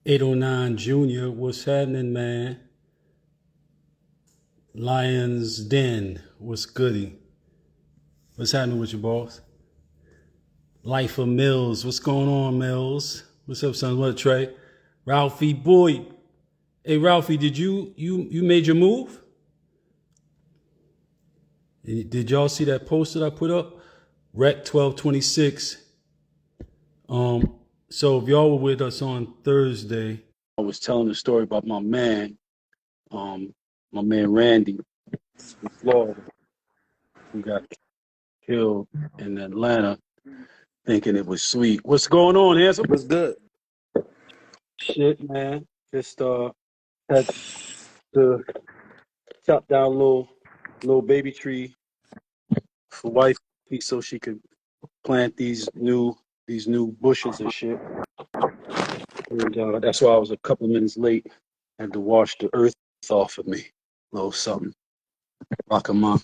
809 Junior, what's happening, man? Lions Den, what's goody? What's happening with you, boss? Life of Mills, what's going on, Mills? What's up, son? What, Trey? Ralphie Boyd. Hey, Ralphie, did you made your move? Did y'all see that post that I put up? Rec 1226. So if y'all were with us on Thursday, I was telling the story about my man Randy in Florida, who got killed in Atlanta, thinking it was sweet. What's going on, handsome? What's good? Shit, man. Just had to chop down a little baby tree for wifey so she could plant these new bushes and shit. And that's why I was a couple minutes late. Had to wash the earth off of me. A little something. Rocking my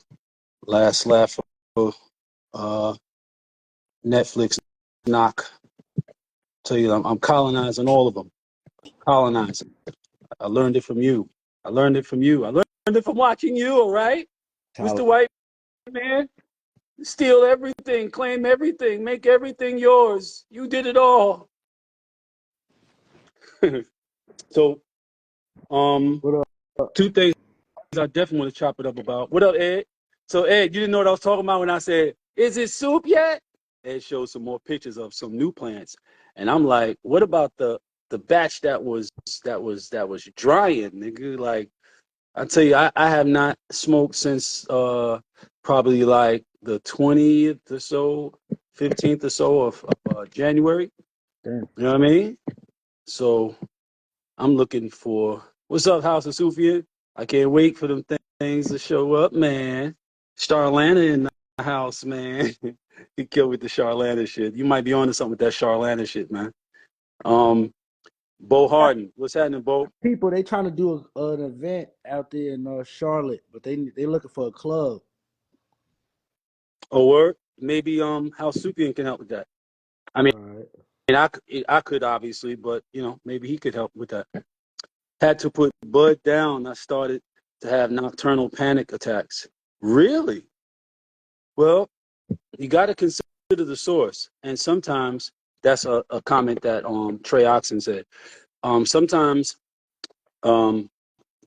last laugh of Netflix knock. Tell you, I'm colonizing all of them. Colonizing. I learned it from you. I learned it from watching you, all right? Mr. White Man, steal everything, claim everything, make everything yours. You did it all. So, What up? two things I definitely want to chop it up about. What up, Ed? So, Ed, you didn't know what I was talking about when I said, "Is it soup yet?" Ed showed some more pictures of some new plants, and I'm like, "What about the batch that was drying, nigga?" Like, I tell you, I have not smoked since probably like the 20th or so, 15th or so of January. Damn. You know what I mean? So I'm looking for what's up, House of Sufyan. I can't wait for them things to show up, man. Charlana in the house, man. He killed with the Charlana shit. You might be onto something with that Charlana shit, man. Bo Harden, what's happening, Bo? People, they trying to do an event out there in Charlotte, but they looking for a club. Oh, word? Maybe House Sufyan can help with that. I mean, All right. I could obviously, but maybe he could help with that. Had to put Bud down. I started to have nocturnal panic attacks. Really? Well, you got to consider the source, and sometimes that's a comment that Trey Oxen said. Sometimes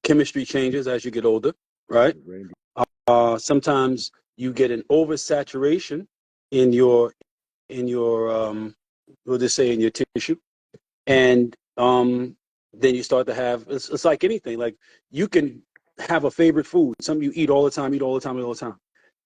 chemistry changes as you get older, right? Randy. Sometimes you get an oversaturation in your we'll just say in your tissue, and then you start to have it's like anything. Like you can have a favorite food, something you eat all the time,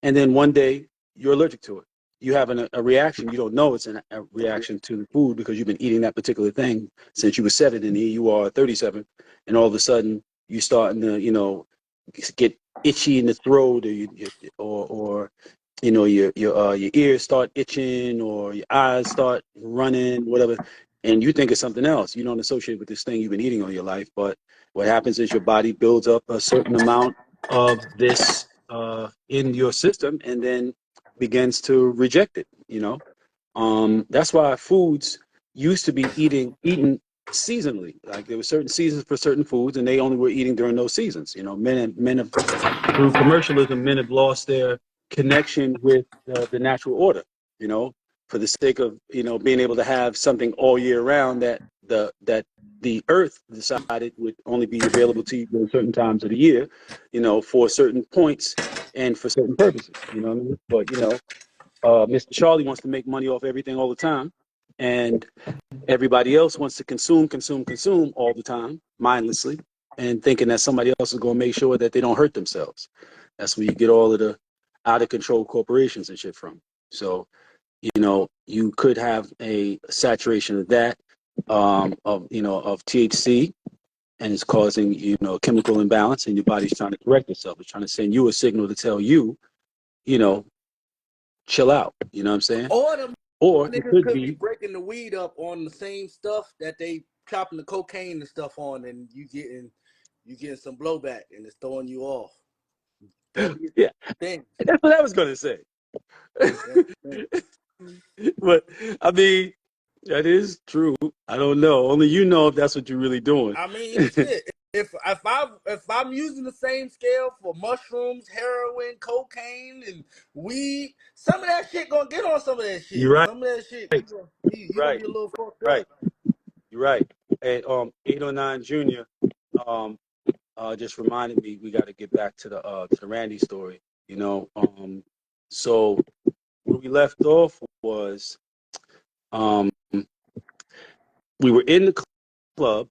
and then one day you're allergic to it. You have a reaction. You don't know it's a reaction to the food because you've been eating that particular thing since you were 7, and here you are 37, and all of a sudden you starting to get itchy in the throat, or your ears start itching, or your eyes start running, whatever, and you think it's something else. You don't associate with this thing you've been eating all your life, but what happens is your body builds up a certain amount of this in your system, and then begins to reject it. That's why foods used to be eaten seasonally. Like there were certain seasons for certain foods, and they only were eating during those seasons. Men have through commercialism, men have lost their connection with the natural order. You know, for the sake of being able to have something all year round that the earth decided would only be available to you during certain times of the year, for certain points and for certain purposes. You know what I mean? But Mr. Charlie wants to make money off everything all the time, and everybody else wants to consume all the time, mindlessly, and thinking that somebody else is going to make sure that they don't hurt themselves. That's where you get all of the out of control corporations and shit from. So, you could have a saturation of that, of THC, and it's causing, a chemical imbalance, and your body's trying to correct itself. It's trying to send you a signal to tell you, you know, chill out. You know what I'm saying? Or them Or it niggas could could be be, breaking the weed up on the same stuff that they chopping the cocaine and stuff on, and you getting some blowback, and it's throwing you off. That be yeah, the thing. that's what I was going to say. That's the thing. But I mean, That is true. I don't know. Only you know if that's what you're really doing. I mean, shit. If I'm using the same scale for mushrooms, heroin, cocaine, and weed, some of that shit gonna get on some of that shit. You're right. Some of that shit you gonna Right. be a little fucked up. Right. You're right. And 809 Junior just reminded me we got to get back to the Randy story. You know, so where we left off was um we were in the club.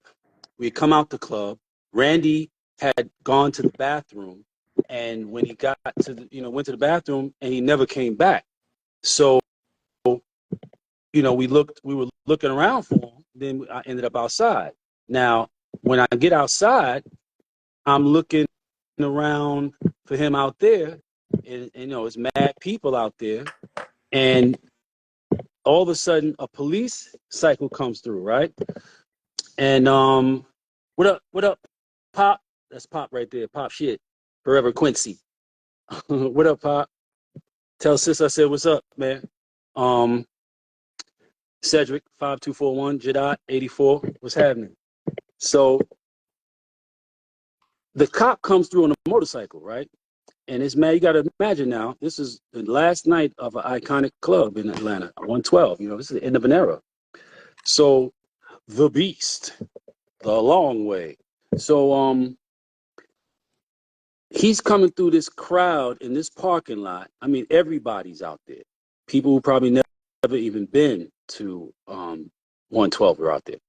We had come out the club. Randy had gone to the bathroom, and when he got to went to the bathroom, and he never came back. So we were looking around for him. Then I ended up outside. Now, when I get outside, I'm looking around for him out there, and it's mad people out there, and all of a sudden a police cycle comes through, right? And what up, Pop? That's Pop right there, Pop shit, Forever Quincy. What up, Pop? Tell sis I said what's up, man. Cedric 5241 Jedi 84. What's happening? So the cop comes through on a motorcycle, right? And it's mad. You got to imagine now, this is the last night of an iconic club in Atlanta, 112. This is the end of an era. So the Beast, the long way. So he's coming through this crowd in this parking lot. I mean, everybody's out there. People who probably never even been to 112 are out there.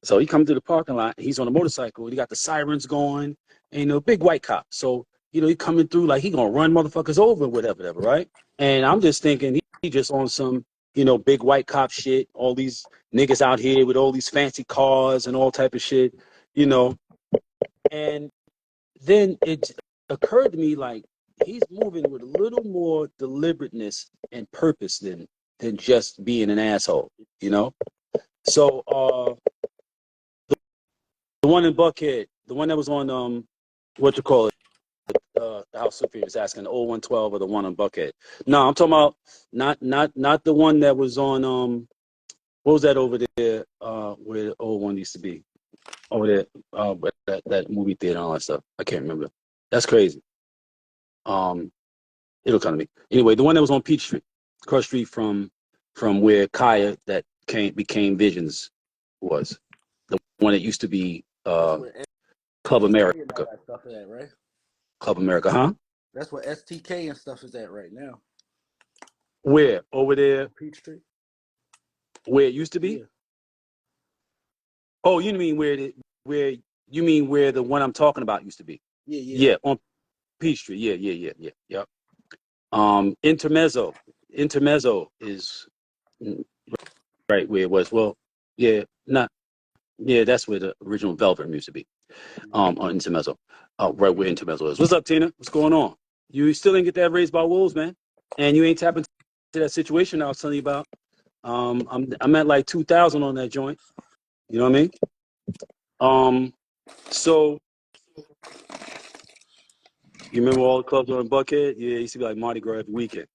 So he comes to the parking lot. He's on a motorcycle. He got the sirens going. And big white cop. So he coming through like he gonna run motherfuckers over, whatever, right? And I'm just thinking he just on some big white cop shit. All these niggas out here with all these fancy cars and all type of shit, And then it occurred to me like he's moving with a little more deliberateness and purpose than just being an asshole, So the one in Buckhead, the one that was on what you call it, the House Superior is asking the old 112 or the one on Buckhead. No, I'm talking about not the one that was on what was that over there where the old one used to be over there that movie theater and all that stuff. I can't remember. That's crazy. It'll come to me anyway. The one that was on Peachtree, across street from where Kaya that became Visions was, the one that used to be Club America. Stuff at, right? Club America, huh? That's where STK and stuff is at right now. Where? Over there? Peachtree. Where it used to be? Yeah. Oh, you mean where the one I'm talking about used to be? Yeah, on Peachtree. Yep. Intermezzo is right where it was. Well, that's where the original Velvet used to be. On Intermezzo. Right where Intermezzo is. What's up, Tina? What's going on? You still didn't get that Raised by Wolves, man, and you ain't tapping to that situation I was telling you about. I'm at like 2,000 on that joint. You know what I mean? So you remember all the clubs on Buckhead? Yeah, it used to be like Mardi Gras every weekend.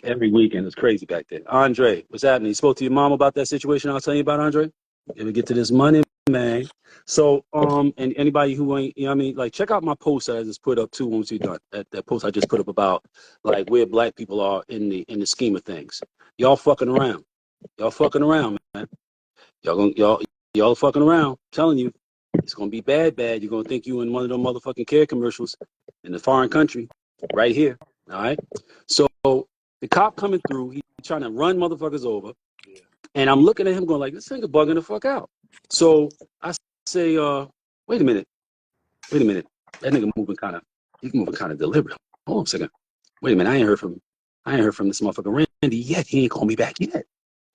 Every weekend. It was crazy back then. Andre, what's happening? You spoke to your mom about that situation I was telling you about, Andre? You ever get to this money, man? So, and anybody who ain't, like check out my post that I just put up too once you're done. That post I just put up about like where black people are in the scheme of things. Y'all fucking around. Y'all fucking around, man. Y'all fucking around. I'm telling you, it's gonna be bad. You're gonna think you in one of them motherfucking care commercials in a foreign country, right here. All right. So the cop coming through, he trying to run motherfuckers over, and I'm looking at him going like, this nigga bugging the fuck out. So I say, wait a minute. That nigga moving kind of deliberate. Hold on a second. Wait a minute. I ain't heard from this motherfucker Randy yet. He ain't called me back yet.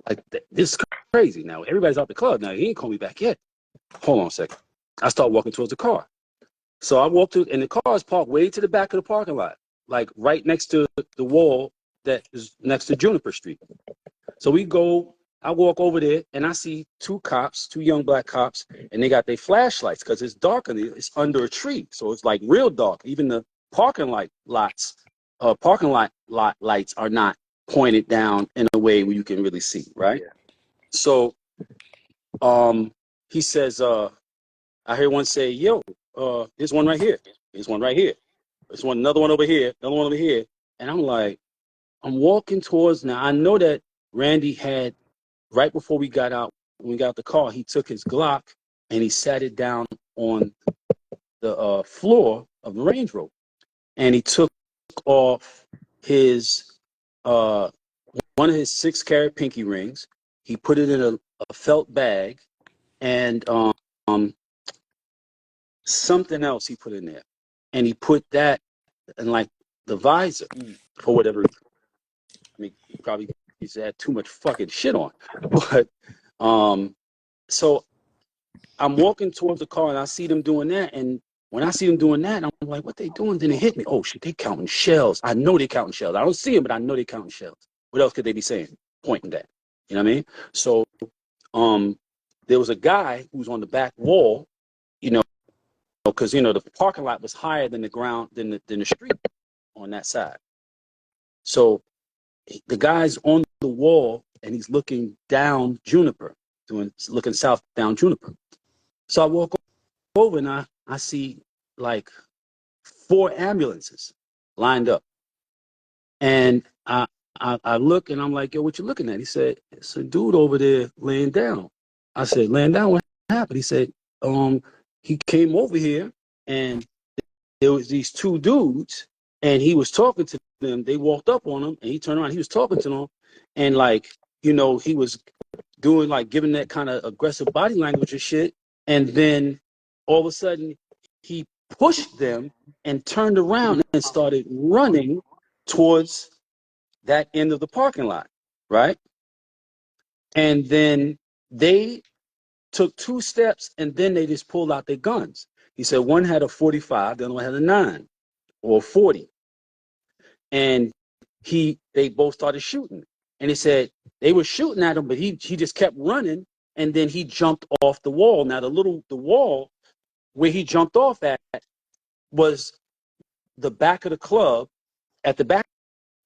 Like this is crazy. Now everybody's out the club now. He ain't called me back yet. Hold on a second. I start walking towards the car. So I walk to, and the car is parked way to the back of the parking lot, like right next to the wall that is next to Juniper Street. So I walk over there, and I see two young black cops, and they got their flashlights because it's dark and it's under a tree. So it's like real dark. Even the parking lot lights are not pointed down in a way where you can really see, right? Yeah. So he says, I hear one say, yo, there's one right here. There's one right here. There's another one over here, another one over here. And I'm like, I'm walking towards now. I know that Randy had, right before we got out, when we got out the car, he took his Glock and he sat it down on the floor of the Range Rover. And he took off his one of his 6-carat pinky rings. He put it in a felt bag, and something else he put in there, and he put that in like the visor for whatever reason. I mean, he probably he's had too much fucking shit on, but so I'm walking towards the car and I see them doing that, and when I see them doing that, I'm like, what they doing? Then it hit me. Oh shit, they counting shells. I know they counting shells. I don't see them, but I know they counting shells. What else could they be saying? Pointing that. You know what I mean? So there was a guy who was on the back wall, you know, because you know the parking lot was higher than the ground than the street on that side. So the guy's on the wall and he's looking down Juniper, looking south down Juniper. So I walk over and I see like 4 ambulances lined up, and I look and I'm like, yo, what you looking at? He said, it's a dude over there laying down. I said, laying down? What happened? He said, he came over here and there was these 2 dudes and he was talking to them. They walked up on him and he turned around. He was talking to them and like, you know, he was doing like giving that kind of aggressive body language and shit. And then all of a sudden he pushed them and turned around and started running towards that end of the parking lot, right? And then they took 2 steps and then they just pulled out their guns. He said one had a 45, the other one had a 9 or 40. And they both started shooting. And he said they were shooting at him, but he just kept running, and then he jumped off the wall. Now the wall where he jumped off at was the back of the club. At the back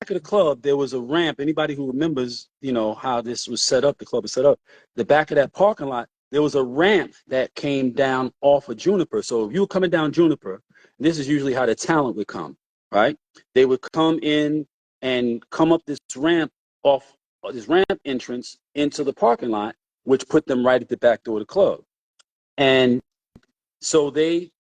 of the club, there was a ramp. Anybody who remembers, you know, how this was set up, the club was set up. The back of that parking lot, there was a ramp that came down off of Juniper. So if you were coming down Juniper, this is usually how the talent would come, right? They would come in and come up this ramp off this ramp entrance into the parking lot, which put them right at the back door of the club. And so he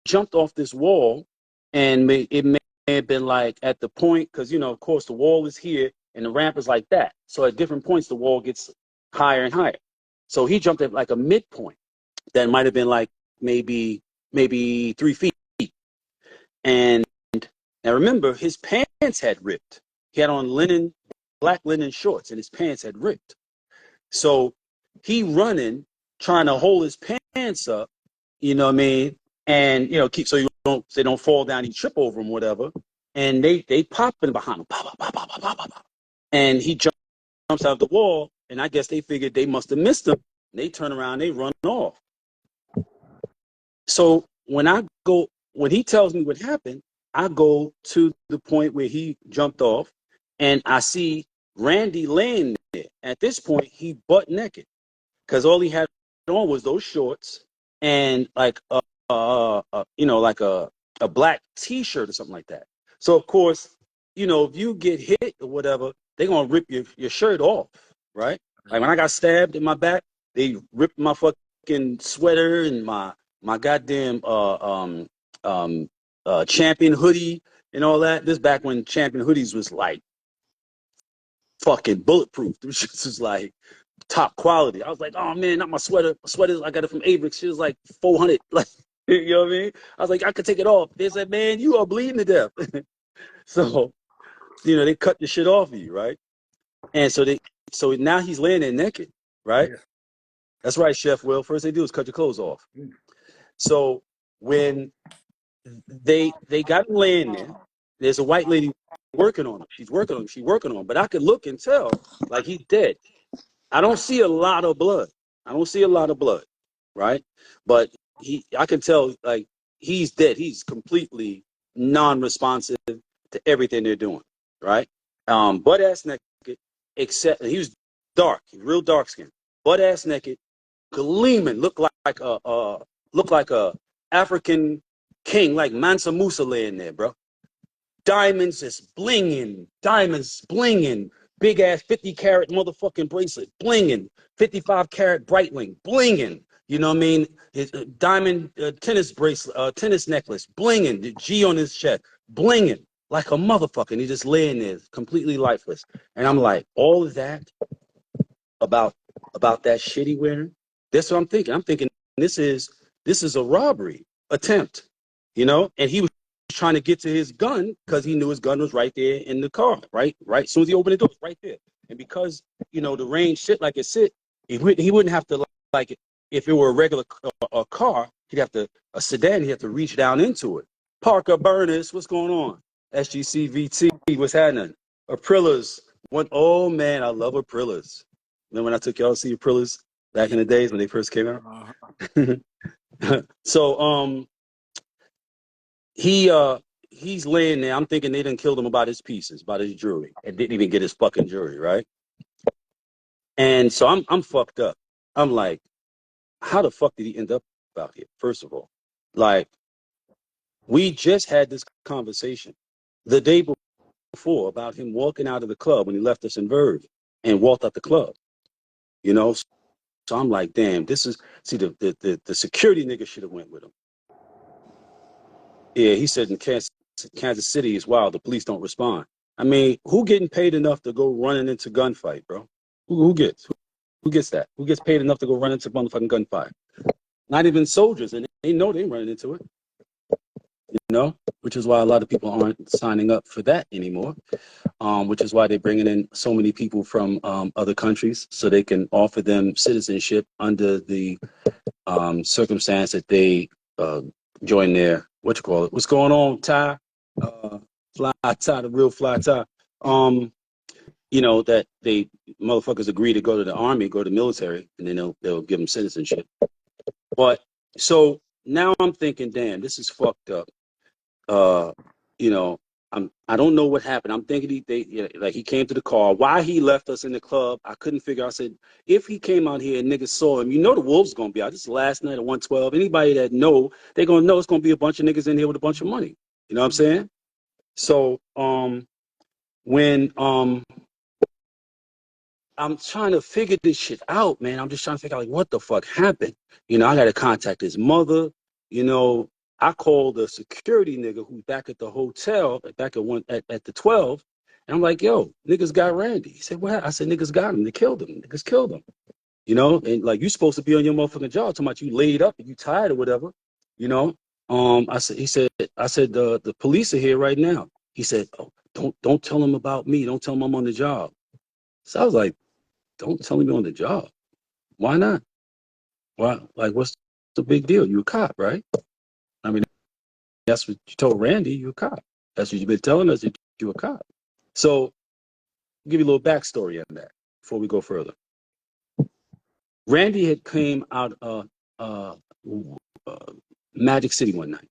jumped off this wall, and it may have been like at the point, because, you know, of course, the wall is here and the ramp is like that. So at different points, the wall gets higher and higher. So he jumped at like a midpoint that might have been like maybe 3 feet. And now remember, his pants had ripped. He had on black linen shorts, and his pants had ripped. So he running, trying to hold his pants up, you know what I mean? And, you know, they don't fall down, he trip over them, whatever. And they popping behind him, pop, pop, pop, pop, pop, pop, pop. And he jumps out of the wall, and I guess they figured they must have missed him. And they turn around, they run off. So when he tells me what happened, I go to the point where he jumped off, and I see Randy laying there. At this point, he butt naked, because all he had on was those shorts and like you know, like a black T-shirt or something like that. So of course, you know, if you get hit or whatever, they're gonna rip your shirt off, right? Like when I got stabbed in my back, they ripped my fucking sweater and my goddamn Champion hoodie and all that. This back when Champion hoodies was like fucking bulletproof. This shit was like top quality. I was like, oh man, not my sweater. My sweater, I got it from Abrix. She was like 400. Like, you know what I mean? I was like, I could take it off. They said, man, you are bleeding to death. So, you know, they cut the shit off of you, right? And so now he's laying there naked, right? Yeah. That's right, Chef Will. First they do is cut your clothes off. So when they got him laying there, there's a white lady working on him. She's working on him. But I could look and tell like he's dead. I don't see a lot of blood, right? But I can tell like he's dead. He's completely non-responsive to everything they're doing, right? Butt ass naked, except he was dark, real dark skin, butt ass naked, gleaming, look like a African king, like Mansa Musa laying there, bro. Diamonds is blinging, diamonds blinging, big ass 50-carat motherfucking bracelet blinging, 55-carat Breitling blinging. You know what I mean? His diamond tennis bracelet, tennis necklace blinging, the G on his chest blinging like a motherfucker. And he just laying there, completely lifeless. And I'm like, all of that about that shit he wearing. That's what I'm thinking. I'm thinking this is a robbery attempt, you know. And he was trying to get to his gun because he knew his gun was right there in the car, right. As soon as he opened the door, it's right there. And because the range sit like it sit, he wouldn't have to like if it were a regular car, he'd have to a sedan. He'd have to reach down into it. Parker Burners, what's going on? SGC VT, what's happening? Aprilla's. Oh man, I love Aprilla's. Remember when I took y'all to see Aprilla's back in the days when they first came out? So he's laying there. I'm thinking they didn't kill him about his pieces, about his jewelry, and didn't even get his fucking jewelry, right? And so I'm fucked up. I'm like, how the fuck did he end up out here? First of all, like, we just had this conversation the day before about him walking out of the club when he left us in Verve and walked out the club, you know. So I'm like, damn, this is, see, the security nigga should have went with him. Yeah, he said in Kansas City is wild, the police don't respond. I mean, who getting paid enough to go running into gunfight, bro? Who gets that? Who gets paid enough to go run into motherfucking gunfight? Not even soldiers, and they know they ain't running into it. You know, which is why a lot of people aren't signing up for that anymore. Which is why they're bringing in so many people from other countries so they can offer them citizenship under the circumstance that they join their, what you call it? What's going on, Ty? Fly Ty, the real Fly Ty. That they motherfuckers agree to go to the army, go to the military, and then they'll give them citizenship. But so now I'm thinking, damn, this is fucked up. I don't know what happened. I'm thinking he came to the car. Why he left us in the club, I couldn't figure out. I said, if he came out here and niggas saw him, the Wolves gonna be out. This is last night at 112. Anybody that know, they're gonna know it's gonna be a bunch of niggas in here with a bunch of money. You know what I'm saying? So when I'm trying to figure this shit out, man. I'm just trying to figure out like what the fuck happened. I got to contact his mother. I called the security nigga who's back at the hotel, back at the 12, and I'm like, yo, niggas got Randy. He said, what? I said, niggas got him. They killed him. Niggas killed him. And like you supposed to be on your motherfucking job, talking about you laid up and you tired or whatever. I said, the police are here right now. He said, oh, don't tell them about me. Don't tell them I'm on the job. So I was like, don't tell me you're on the job. Why not? Why? Like, what's the big deal? You a cop, right? I mean, that's what you told Randy. You a cop. That's what you've been telling us, that you a cop. So, I'll give you a little backstory on that before we go further. Randy had came out of Magic City one night,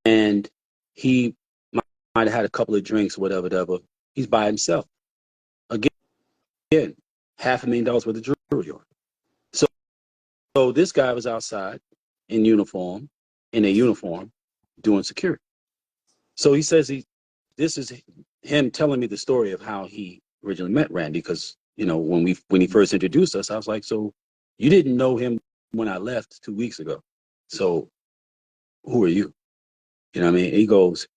and he might have had a couple of drinks, whatever. He's by himself. Again, $500,000 worth of jewelry on. So this guy was outside in a uniform, doing security. So he says this is him telling me the story of how he originally met Randy, because when he first introduced us, I was like, so you didn't know him when I left 2 weeks ago. So who are you? You know what I mean? And he goes,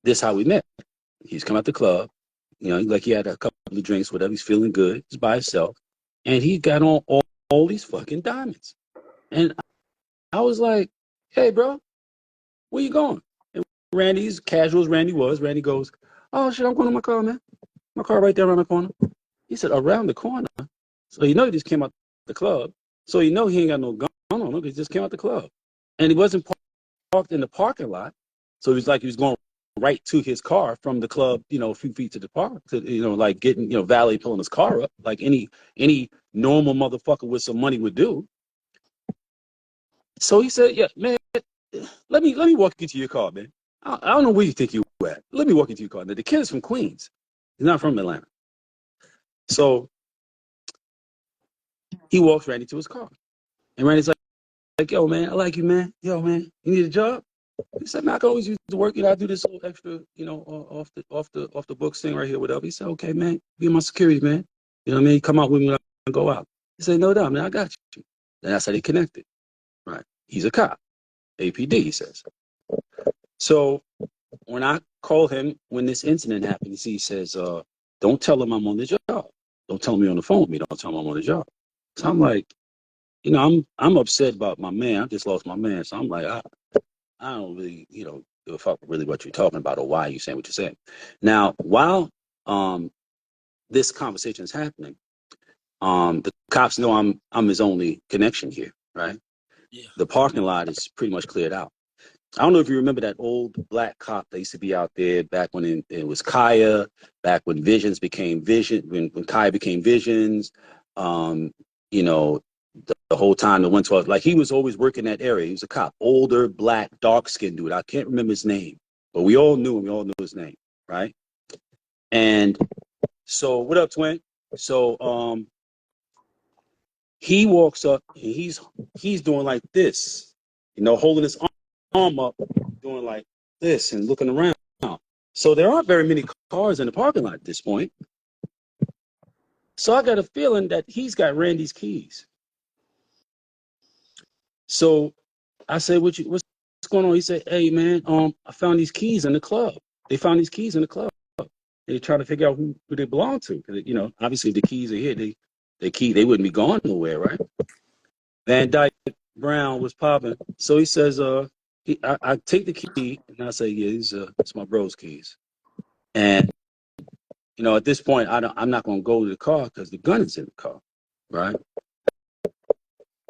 this is how we met. He's come out the club, like he had a couple of drinks, whatever. He's feeling good. He's by himself, and he got on all these fucking diamonds. And I was like, hey, bro, where you going? And Randy's casual as Randy was. Randy goes, oh, shit, I'm going to my car, man. My car right there around the corner. He said, around the corner? So he just came out the club. So he ain't got no gun on him. He just came out the club. And he wasn't parked in the parking lot. So he was going right to his car from the club, a few feet to the park, to, like getting, valet pulling his car up, like any normal motherfucker with some money would do. So he said, yeah, man, let me walk you to your car, man. I don't know where you think you at. Let me walk you to your car. Now, the kid is from Queens. He's not from Atlanta. So he walks Randy to his car. And Randy's like, yo, man, I like you, man. Yo, man, you need a job? He said, man, I can always use the work. I do this little extra, off the books thing right here, whatever. He said, okay, man, be my security, man. You know what I mean? Come out with me when I go out. He said, no doubt, man, I got you. And that's how they connected. Right. He's a cop. APD, he says. So when I call him when this incident happened, he says, don't tell him I'm on the job. Don't tell him you're on the phone with me. Don't tell him I'm on the job. So I'm like, I'm upset about my man. I just lost my man. So I'm like, I don't really, give a fuck really what you're talking about or why you're saying what you're saying. Now, while this conversation is happening, the cops know I'm his only connection here, right? Yeah. The parking lot is pretty much cleared out. I don't know if you remember that old black cop that used to be out there back when it was Kaya, back when Visions became Vision, when Kaya became Visions, you know, the whole time the 112, like he was always working that area. He was a cop, older, black, dark-skinned dude. I can't remember his name, but we all knew him. We all knew his name, right? And so, what up, twin? So, he walks up and he's doing like this, holding his arm up, doing like this and looking around. So there aren't very many cars in the parking lot at this point. So I got a feeling that he's got Randy's keys. So I said, what's going on? He said, hey man, I found these keys in the club. They found these keys in the club. They're trying to figure out who they belong to. Obviously if the keys are here, they wouldn't be gone nowhere, right? Van Dyke Brown was popping. So he says, I take the key and I say, yeah, it's my bro's keys. And at this point, I'm not going to go to the car because the gun is in the car, right?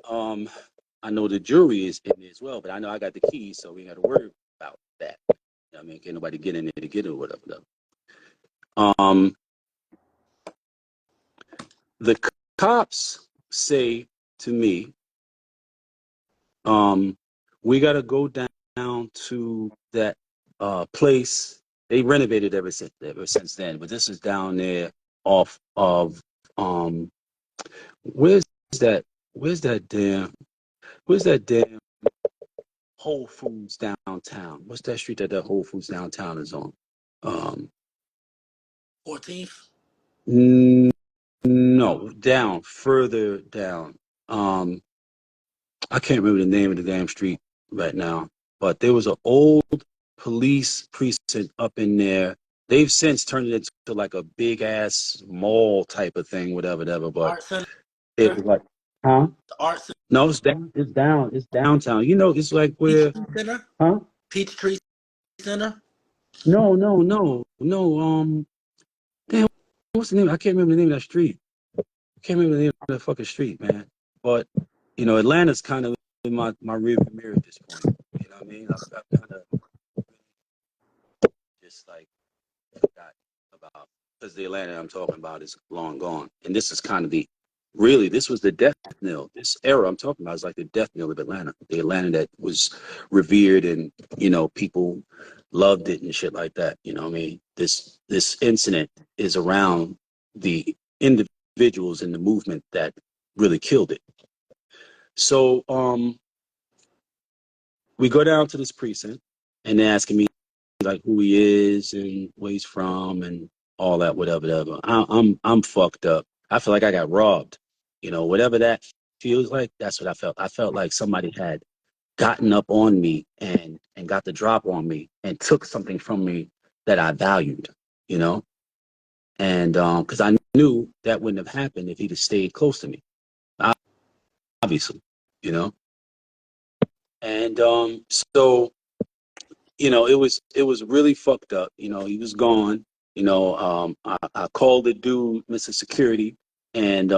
I know the jury is in there as well, but I know I got the keys, so we ain't got to worry about that. Can't nobody get in there to get it or whatever. The cops say to me, we got to go down to that place. They renovated ever since then, but this is down there off of where's that damn Whole Foods downtown? What's that street that Whole Foods downtown is on? 14th? No, further down. I can't remember the name of the damn street right now, but there was an old police precinct up in there. They've since turned it into like a big ass mall type of thing, whatever. But Art Center? it was like, huh? The Art Center? No, it's down. It's down. It's downtown. It's like where, Peachtree Center? huh? Peachtree Center? No. Damn, what's the name? I can't remember the name of that street. I can't remember the name of that fucking street, man. But Atlanta's kind of in my rearview mirror at this point. You know what I mean? I've kind of just like forgot about, because the Atlanta I'm talking about is long gone, and this is kind of this was the death knell. This era I'm talking about is like the death knell of Atlanta, the Atlanta that was revered and people loved it and shit like that. You know what I mean? This incident is around the individuals in the movement that really killed it. So we go down to this precinct and they're asking me like who he is and where he's from and all that, whatever. I'm fucked up. I feel like I got robbed. Whatever that feels like, that's what I felt. I felt like somebody had gotten up on me and got the drop on me and took something from me that I valued, and because I knew that wouldn't have happened if he'd have stayed close to me, obviously, and so it was really fucked up. He was gone. I called the dude, Mr. Security, and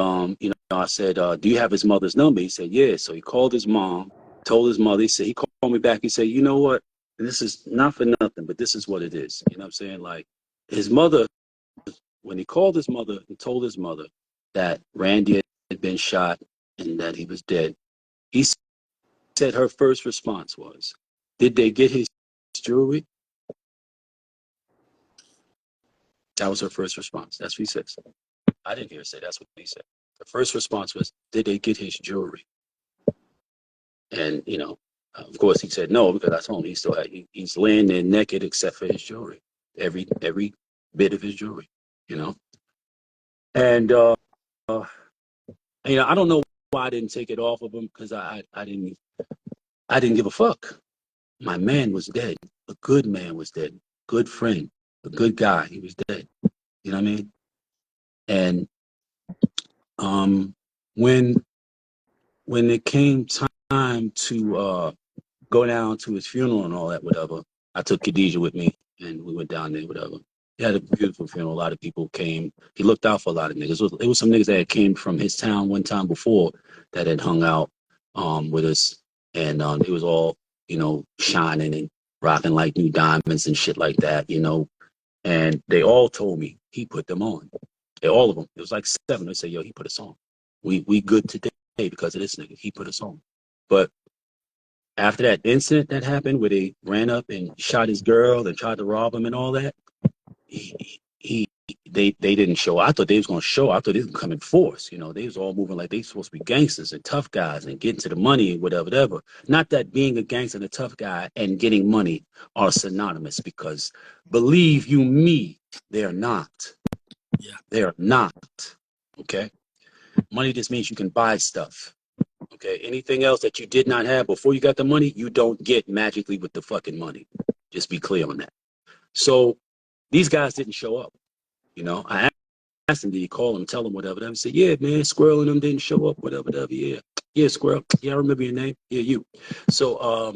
I said, do you have his mother's number? He said, yeah. So he called his mom, told his mother. He called me back. He said, you know what? And this is not for nothing, but this is what it is. You know what I'm saying? Like his mother, when he called his mother and told his mother that Randy had been shot and that he was dead, he said her first response was, did they get his jewelry? That was her first response. That's what he says. I didn't hear her say that's what he said. The first response was, did they get his jewelry? And, of course he said no, because I told him he's laying there naked except for his jewelry. Every bit of his jewelry, And, I don't know why I didn't take it off of him, because I didn't give a fuck. My man was dead. A good man was dead. Good friend. A good guy. He was dead. You know what I mean? And when it came time to go down to his funeral and all that, whatever, I took Khadijah with me and we went down there, whatever. He had a beautiful funeral. A lot of people came. He looked out for a lot of niggas. It was some niggas that had came from his town one time before that had hung out with us. And it was all, shining and rocking like new diamonds and shit like that, And they all told me he put them on. All of them. It was like 7. They said, yo, he put us on. We good today because of this nigga. He put us on. But after that incident that happened where they ran up and shot his girl and tried to rob him and all that, they didn't show. I thought they was gonna show. I thought they was gonna come in force. They was all moving like they supposed to be gangsters and tough guys and getting to the money and whatever. Not that being a gangster and a tough guy and getting money are synonymous, because believe you me, they're not. Yeah. They're not. Okay. Money just means you can buy stuff. Okay. Anything else that you did not have before you got the money, you don't get magically with the fucking money. Just be clear on that. So these guys didn't show up. I asked him, did he call him, tell him whatever? He said, yeah, man, Squirrel and them didn't show up, whatever. Yeah. Yeah, Squirrel. Yeah, I remember your name. Yeah, you. So, a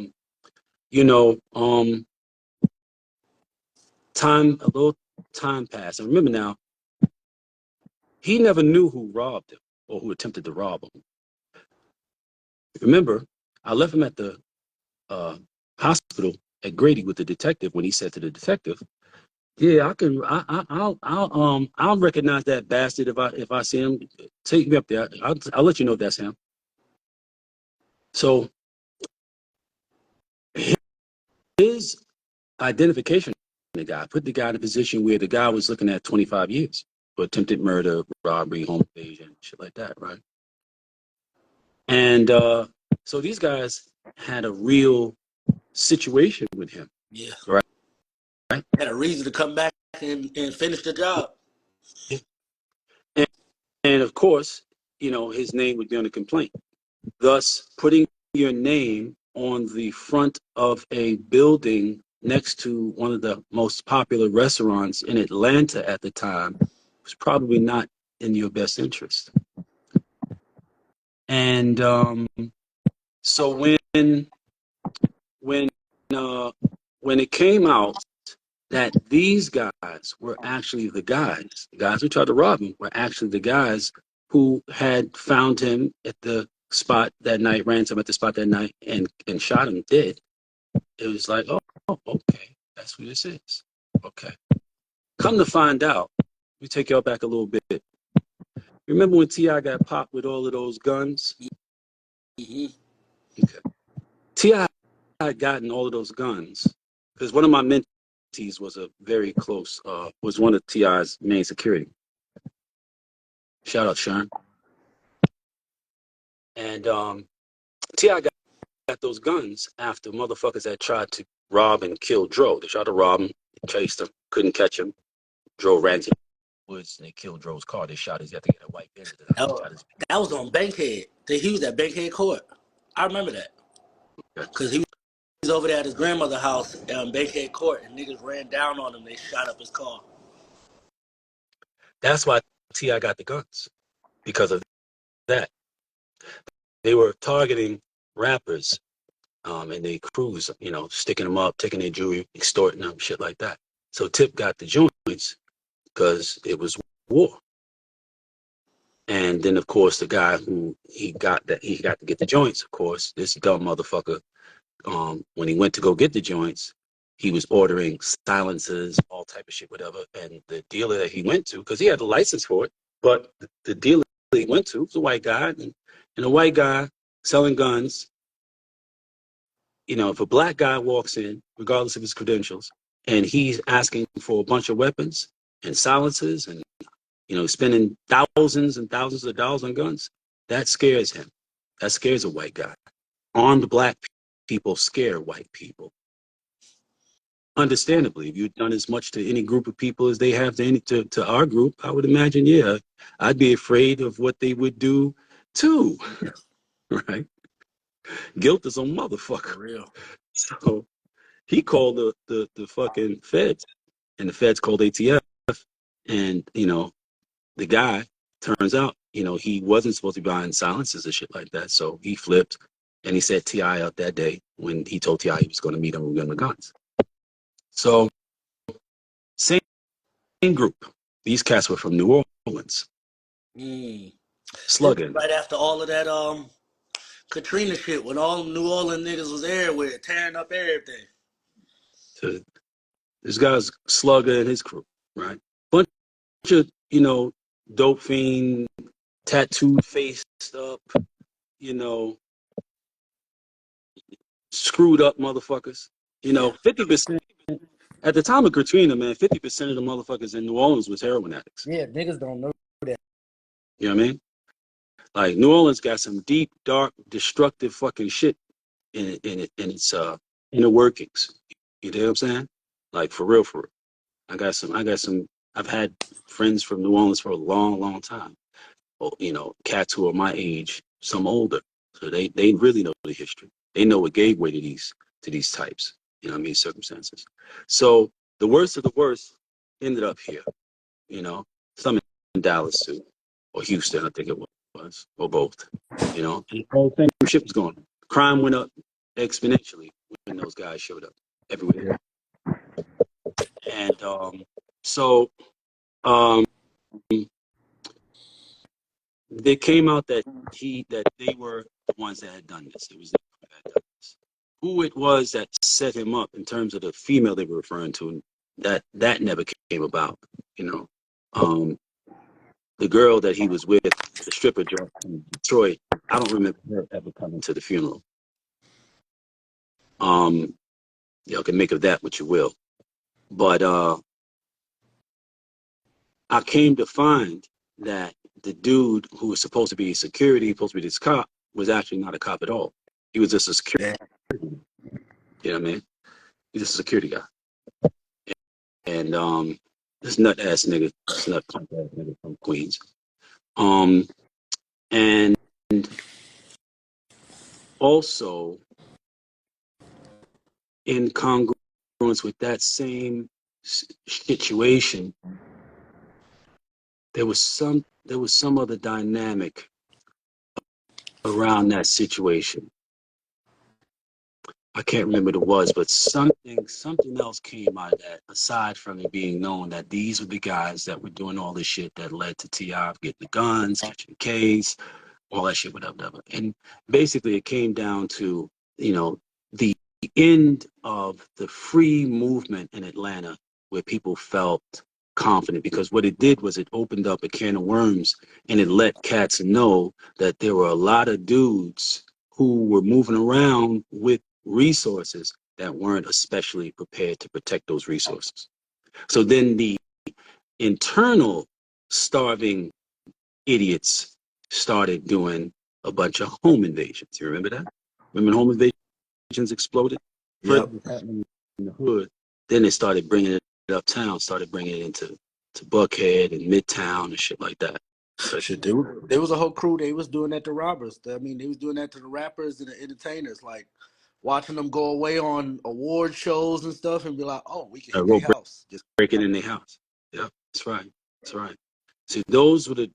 little time passed. And remember now, he never knew who robbed him or who attempted to rob him. Remember, I left him at the hospital at Grady with the detective when he said to the detective, yeah, I can. I'll recognize that bastard if I see him. Take me up there. I'll let you know if that's him. So his identification, the guy put the guy in a position where the guy was looking at 25 years for attempted murder, robbery, home invasion, shit like that, right? And so these guys had a real situation with him. Yeah. Right. Had a reason to come back and finish the job. And of course, his name would be on the complaint. Thus, putting your name on the front of a building next to one of the most popular restaurants in Atlanta at the time was probably not in your best interest. And so when it came out that these guys were actually the guys who tried to rob him were actually the guys who had found him at the spot that night, ran to him at the spot that night, and shot him dead. It was like, oh, okay, that's who this is. Okay. Come to find out, we take y'all back a little bit. Remember when T.I. got popped with all of those guns? Mm-hmm. Okay. T.I. had gotten all of those guns because one of my mentees was a very close, was one of T.I.'s main security. Shout out, Sean. And T.I. got those guns after motherfuckers had tried to rob and kill Dro. They tried to rob him, chased him, couldn't catch him. Dro ran to the woods and they killed Dro's car. They shot his, you have to get a white Benz. That was on Bankhead. He was at Bankhead Court. I remember that. Because he was over there at his grandmother's house at Bankhead Court, and niggas ran down on him. They shot up his car. That's why T.I. got the guns, because of that. They were targeting rappers and they crews, sticking them up, taking their jewelry, extorting them, shit like that. So Tip got the joints because it was war. And then, of course, the guy who he got to get the joints, of course, this dumb motherfucker, when he went to go get the joints, he was ordering silencers, all type of shit, whatever. And the dealer that he went to, because he had a license for it, but the dealer he went to was a white guy, and a white guy selling guns. If a black guy walks in, regardless of his credentials, and he's asking for a bunch of weapons and silencers and spending thousands and thousands of dollars on guns. That scares him. That scares a white guy. Armed black people scare white people. Understandably, if you've done as much to any group of people as they have to our group, I would imagine, yeah, I'd be afraid of what they would do too. Right? Guilt is a motherfucker. For real. So he called the fucking feds, and the feds called ATF, and the guy, turns out, he wasn't supposed to be buying silencers and shit like that. So he flipped and he set T.I. up that day when he told T.I. he was going to meet him with the guns. So same group. These cats were from New Orleans. Slugging. Right after all of that Katrina shit, when all New Orleans niggas was everywhere, tearing up everything. So this guy's Slugger and his crew, right? Bunch of, dope fiend, tattooed faced up, screwed up motherfuckers. 50%, at the time of Katrina, man, 50% of the motherfuckers in New Orleans was heroin addicts. Yeah, niggas don't know that. You know what I mean? Like, New Orleans got some deep, dark, destructive fucking shit in its inner workings. You know what I'm saying? Like, for real. I've had friends from New Orleans for a long, long time. Cats who are my age, some older. So they really know the history. They know what gave way to these types. Circumstances. So the worst of the worst ended up here. Some in Dallas too, or Houston, I think it was, or both. And the whole thing, shit was going on. Crime went up exponentially when those guys showed up everywhere. And they came out that they were the ones that had done this. It was them that had done this. Who it was that set him up in terms of the female they were referring to, that never came about. The girl that he was with, the stripper joint in Detroit, I don't remember her ever coming to the funeral. Y'all can make of that what you will. But I came to find that the dude who was supposed to be security, supposed to be this cop, was actually not a cop at all. He was just a security. You know what I mean? He's just a security guy. And this nut ass nigga, this nut punk ass nigga from Queens. And also in congruence with that same situation, there was some other dynamic around that situation. I can't remember what it was, but something else came out of that, aside from it being known that these were the guys that were doing all this shit that led to T.I. getting the guns, catching the case, all that shit, whatever. And basically it came down to, the end of the free movement in Atlanta, where people felt confident, because what it did was it opened up a can of worms, and it let cats know that there were a lot of dudes who were moving around with resources that weren't especially prepared to protect those resources. So then the internal starving idiots started doing a bunch of home invasions. You remember that? Remember home invasions exploded? First it was happening in the hood. Then they started bringing it uptown, started bringing it into Buckhead and Midtown and shit like that. Shit, there was a whole crew. They was doing that to robbers. I mean, they was doing that to the rappers and the entertainers, like watching them go away on award shows and stuff, and be like, "Oh, we can hit their house, just breaking in their house." Yeah, that's right. That's right. See, those were the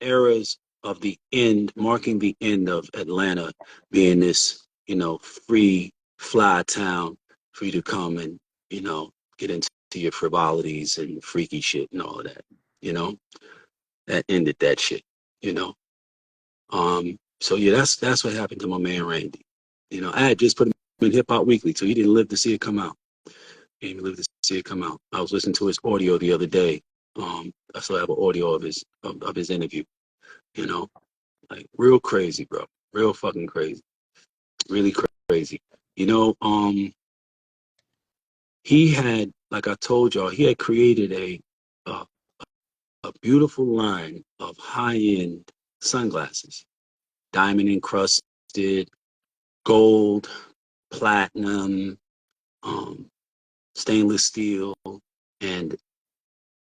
eras of the end, marking the end of Atlanta being this, free fly town for you to come and, get into your frivolities and freaky shit and all of that. That ended that shit. So yeah, that's what happened to my man Randy. I had just put him in Hip Hop Weekly, so he didn't live to see it come out. He didn't live to see it come out. I was listening to his audio the other day. I still have an audio of his interview. Like real crazy, bro. Real fucking crazy. Really crazy. He had, like I told y'all, he had created a a beautiful line of high-end sunglasses, diamond encrusted, gold, platinum, stainless steel, and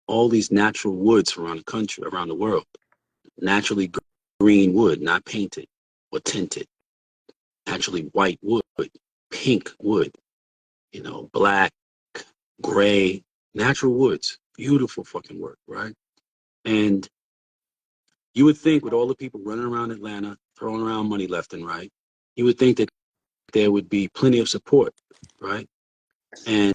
all these natural woods around the country, around the world. Naturally green wood, not painted or tinted. Naturally white wood, pink wood, black, gray, natural woods. Beautiful fucking work, right? And you would think with all the people running around Atlanta, throwing around money left and right, you would think that there would be plenty of support, right? And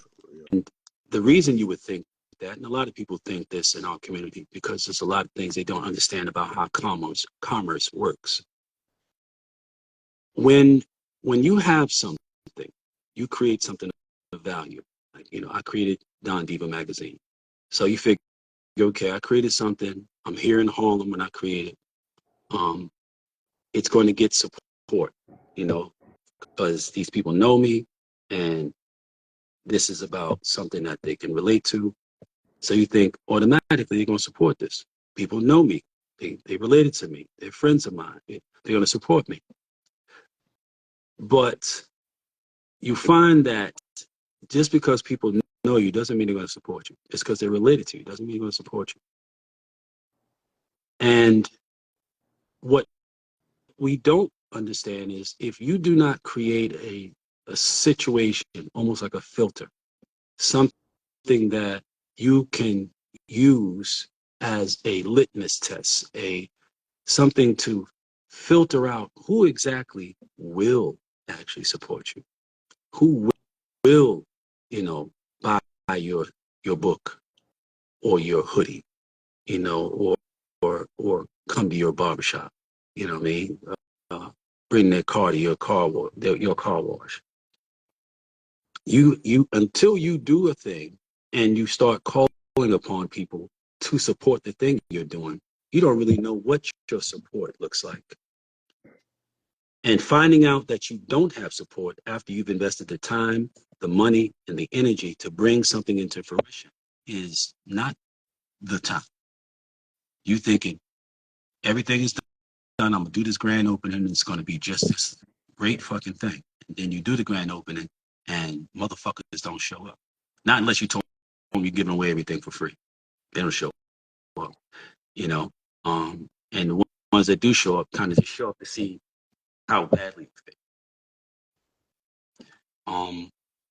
the reason you would think that, and a lot of people think this in our community, because there's a lot of things they don't understand about how commerce works. When you have something, you create something of value. Like, I created Don Diva magazine. So you figure, okay, I created something. I'm here in Harlem when I create it. It's going to get support, because these people know me, and this is about something that they can relate to. So you think automatically they're going to support this. People know me. They related to me. They're friends of mine. They're going to support me. But you find that just because people know you doesn't mean they're going to support you. Just because they're related to you doesn't mean they're going to support you. And what we don't understand is if you do not create a situation, almost like a filter, something that you can use as a litmus test, something to filter out who exactly will actually support you, who will, buy your book or your hoodie, or come to your barbershop, you know what I mean? Bring their car to your car wash. You until you do a thing and you start calling upon people to support the thing you're doing, you don't really know what your support looks like. And finding out that you don't have support after you've invested the time, the money, and the energy to bring something into fruition is not the time. You thinking everything is done, I'm gonna do this grand opening, and it's gonna be just this great fucking thing. And then you do the grand opening and motherfuckers don't show up. Not unless you told them you're giving away everything for free. They don't show up, you know. And the ones that do show up kind of just show up to see how badly you fit.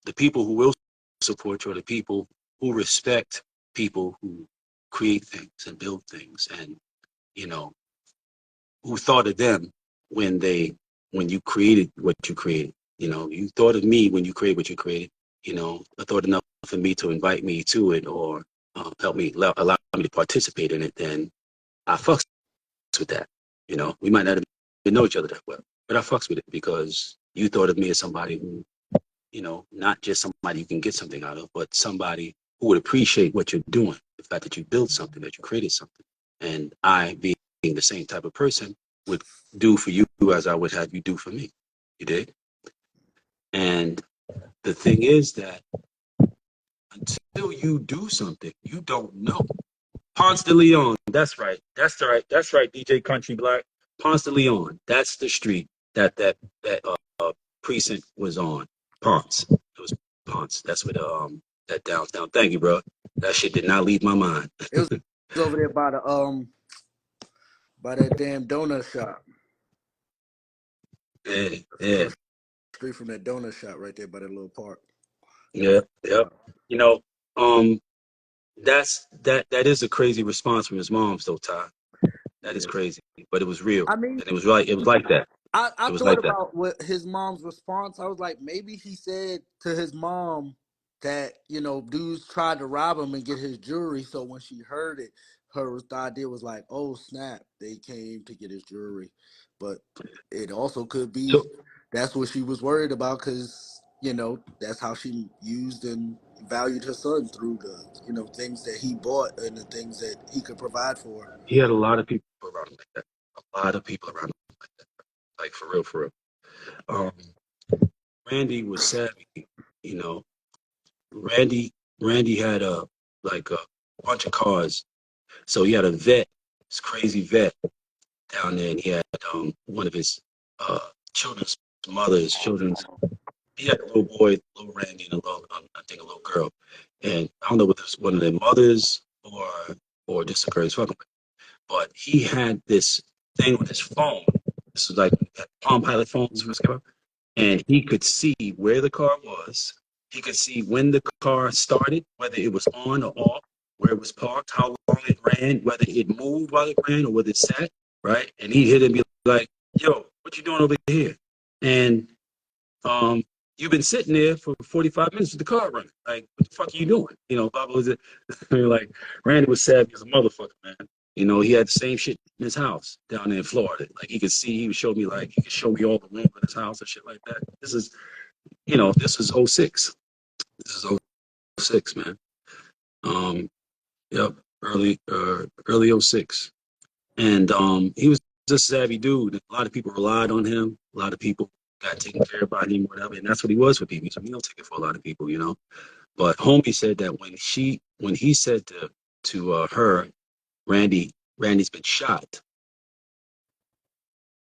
The people who will support you are the people who respect people who create things and build things, and who thought of them when you created what you created. You thought of me when you created what you created. I thought enough for me to invite me to it, or help me allow me to participate in it. Then I fucks with that. We might not even know each other that well, but I fucks with it because you thought of me as somebody who, not just somebody you can get something out of, but somebody who would appreciate what you're doing. The fact that you built something, that you created something. And I, being the same type of person, would do for you as I would have you do for me. You did? And the thing is that until you do something, you don't know. Ponce de Leon, that's right. That's right, DJ Country Black. Ponce de Leon, that's the street that precinct was on. Ponce. It was Ponce. That's what that downtown. Thank you, bro. That shit did not leave my mind. It was over there by that damn donut shop. Yeah. Street from that donut shop right there by that little park. Yeah. That is a crazy response from his mom's though, Ty. That is crazy. But it was real. I mean, and it was like that. I it was thought like about what his mom's response. I was like, maybe he said to his mom that, dudes tried to rob him and get his jewelry. So when she heard it, the idea was like, oh, snap, they came to get his jewelry. But it also could be that's what she was worried about because, that's how she used and valued her son through the, things that he bought and the things that he could provide for. He had a lot of people around him like that. A lot of people around him like that. Like for real. Randy was savvy, you know. Randy had a bunch of cars, So he had a vet, this crazy vet down there, and he had one of his children's he had a little boy, little Randy, and a little, I think a little girl. And I don't know whether it's one of their mothers or just a girl he's fucking with. But he had this thing on his phone. This was like Palm Pilot phones first came out. And he could see where the car was. He could see when the car started, whether it was on or off, where it was parked, how long it ran, whether it moved while it ran or whether it sat, right? And he'd hit it and be like, yo, what you doing over here? And you've been sitting there for 45 minutes with the car running. Like, what the fuck are you doing? You know, Baba was it like Randy was savvy as a motherfucker, man. You know, he had the same shit in his house down there in Florida. Like he could show me all the rooms in his house and shit like that. This is '06. This is '06, man. Yep, early '06. And he was just a savvy dude. A lot of people relied on him. A lot of people got taken care of by him, whatever. And that's what he was for people. So he don't take it for a lot of people, you know. But homie said that when he said to her, Randy's been shot.